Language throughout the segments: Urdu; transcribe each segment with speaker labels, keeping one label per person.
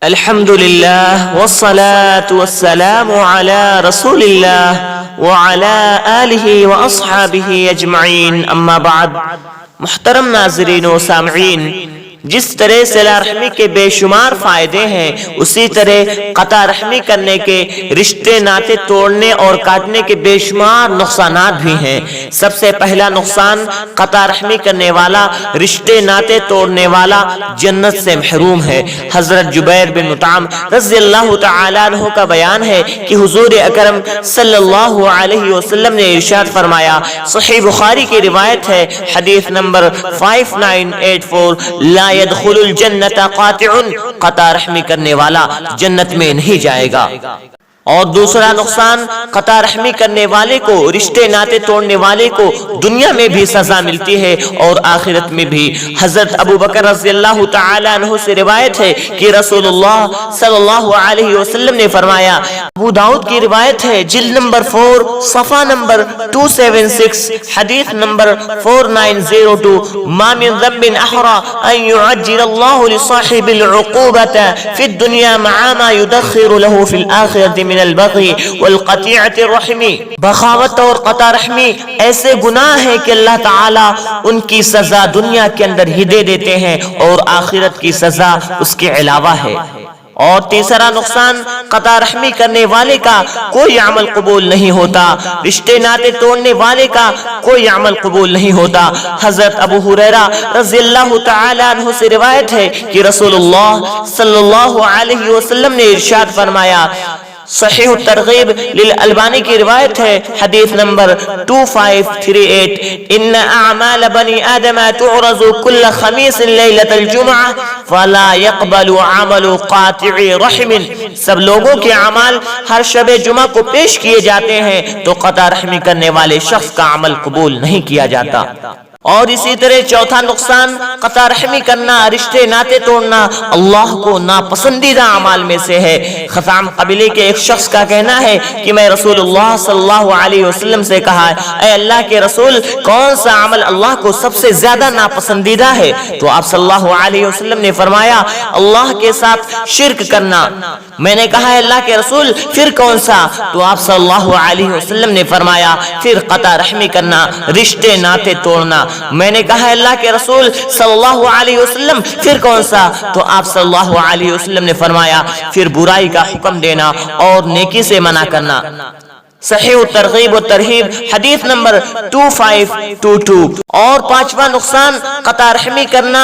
Speaker 1: الحمد للہ والصلاة والسلام علی رسول اللہ وعلی آلہ واصحابہ اجمعین، اما بعد۔ محترم ناظرین و سامعین، جس طرح صلہ رحمی کے بے شمار فائدے ہیں، اسی طرح قطع رحمی کرنے کے، رشتے ناطے توڑنے اور کاٹنے کے بے شمار نقصانات بھی ہیں۔ سب سے پہلا نقصان، قطع رحمی کرنے والا، رشتے ناطے توڑنے والا جنت سے محروم ہے۔ حضرت جبیر بن مطعم رضی اللہ تعالیٰ عنہ کا بیان ہے کہ حضور اکرم صلی اللہ علیہ وسلم نے ارشاد فرمایا، صحیح بخاری کی روایت ہے، حدیث نمبر 5984، لا يدخل الجنت قاطع، قطع رحمی کرنے والا جنت میں نہیں جائے گا۔ اور دوسرا نقصان، قطع رحمی کرنے والے کو، رشتے ناطے توڑنے والے کو دنیا میں بھی سزا ملتی ہے اور آخرت میں بھی۔ حضرت ابو بکر رضی اللہ تعالی عنہ سے روایت ہے کہ رسول اللہ صلی اللہ علیہ وسلم نے فرمایا، ابو داؤد کی روایت ہے، جلد نمبر 4 صفحہ نمبر 276، حدیث نمبر 4902، ما من ذنب احرى ان يعجل الله لصاحب العقوبة في الدنيا مع ما يدخر له في الآخرة من البغي والقطيعة الرحم۔ بغاوت اور قطع رحمی ایسے گناہ ہیں کہ اللہ تعالیٰ ان کی سزا دنیا کے اندر ہی دے دیتے ہیں اور آخرت کی سزا اس کے علاوہ ہے۔ اور تیسرا نقصان، قطع رحمی کرنے والے کا کوئی عمل قبول نہیں ہوتا، رشتے ناطے توڑنے والے کا کوئی عمل قبول نہیں ہوتا۔ حضرت ابو ہریرہ رضی اللہ تعالی عنہ سے روایت ہے کہ رسول اللہ صلی اللہ علیہ وسلم نے ارشاد فرمایا، صحیح الترغیب للالبانی کی روایت ہے، حدیث نمبر 2538، ان اعمال بنی آدم تعرض كل خمیس لیلۃ الجمعہ فلا يقبل عمل قاطع رحم۔ سب لوگوں کے اعمال ہر شب جمعہ کو پیش کیے جاتے ہیں تو قطع رحمی کرنے والے شخص کا عمل قبول نہیں کیا جاتا۔ اور اسی طرح چوتھا نقصان، قطع رحمی کرنا، رشتے ناطے توڑنا اللہ کو ناپسندیدہ اعمال میں سے ہے۔ خثعم قبیلے کے ایک شخص کا کہنا ہے کہ میں رسول اللہ صلی اللہ علیہ وسلم سے کہا، اے اللہ کے رسول، کون سا عمل اللہ کو سب سے زیادہ ناپسندیدہ ہے؟ تو آپ صلی اللہ علیہ وسلم نے فرمایا، اللہ کے ساتھ شرک کرنا۔ میں نے کہا، اے اللہ کے رسول، پھر کون سا؟ تو آپ صلی اللہ علیہ وسلم نے فرمایا، پھر قطع رحمی کرنا، رشتے ناطے توڑنا۔ میں نے کہا، اللہ کے رسول صلی اللہ علیہ وسلم، پھر کون سا؟ تو آپ صلی اللہ علیہ وسلم نے فرمایا، پھر برائی کا حکم دینا اور نیکی سے منع کرنا۔ صحیح الترغیب و ترہیب، حدیث نمبر 2522۔ اور پانچواں نقصان، قطع رحمی کرنا،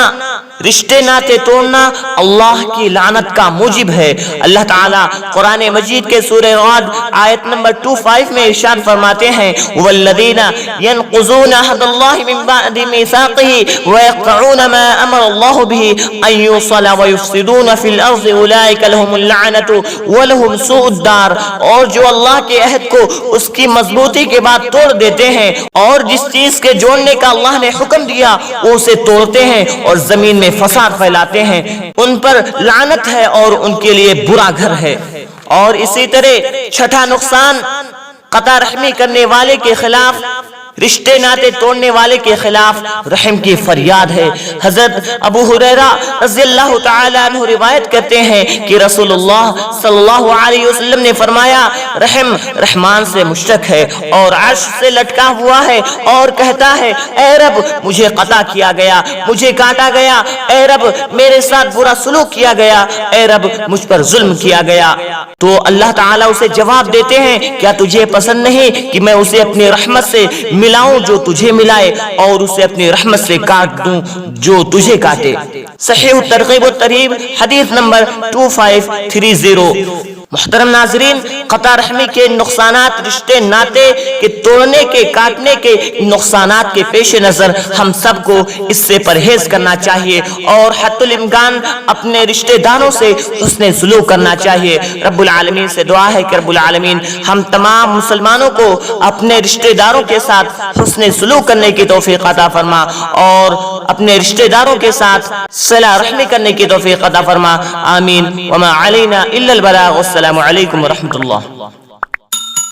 Speaker 1: رشتے ناطے توڑنا اللہ کی لعنت کا موجب ہے۔ اللہ تعالیٰ قرآن مجید کے سورہ رعد آیت نمبر 25 میں ارشاد فرماتے ہیں، والذین ينقضون عہد اللہ من بعد میثاقہ ویقطعون ما امر اللہ بہ ان یوصل ویفسدون فی الارض اولئک لہم اللعنۃ ولہم سوء الدار۔ اور جو اللہ کے عہد کو اس کی مضبوطی کے بعد توڑ دیتے ہیں اور جس چیز کے جوڑنے کا اللہ نے حکم دیا وہ اسے توڑتے ہیں اور زمین میں فساد پھیلاتے ہیں، ان پر لعنت ہے اور ان کے لیے برا گھر ہے۔ اور اسی طرح چھٹا نقصان، قطع رحمی کرنے والے کے خلاف، رشتے ناطے توڑنے والے کے خلاف رحم کی فریاد ہے۔ حضرت ابو ہریرہ رضی اللہ تعالی عنہ روایت کرتے ہیں کہ رسول اللہ صلی اللہ علیہ وسلم نے فرمایا، رحم رحمان سے مشتق ہے اور عرش سے لٹکا ہوا ہے اور کہتا ہے، اے رب، مجھے قطع کیا گیا، مجھے کاٹا گیا، اے رب، میرے ساتھ برا سلوک کیا گیا، اے رب، مجھ پر ظلم کیا گیا۔ تو اللہ تعالیٰ اسے جواب دیتے ہیں، کیا تجھے پسند نہیں کہ میں اسے اپنی رحمت سے ملاؤں جو تجھے ملائے اور اسے اپنی رحمت سے کاٹ دوں جو تجھے کاٹے؟ صحیح الترغیب و ترہیب، حدیث نمبر 2530۔ محترم ناظرین، قطع رحمی کے نقصانات، رشتے ناطے کے توڑنے کے، کاٹنے کے نقصانات کے پیش نظر ہم سب کو اس سے پرہیز کرنا چاہیے اور حتی الامکان اپنے رشتے داروں سے حسن سلوک کرنا چاہیے۔ رب العالمین سے دعا ہے کہ رب العالمین ہم تمام مسلمانوں کو اپنے رشتے داروں کے ساتھ حسن سلوک کرنے کی توفیق عطا فرما اور اپنے رشتے داروں کے ساتھ صلہ رحمی کرنے کی توفیق عطا فرما، آمین۔ وما علینا الا البلاغ۔ السلام علیکم ورحمۃ اللہ۔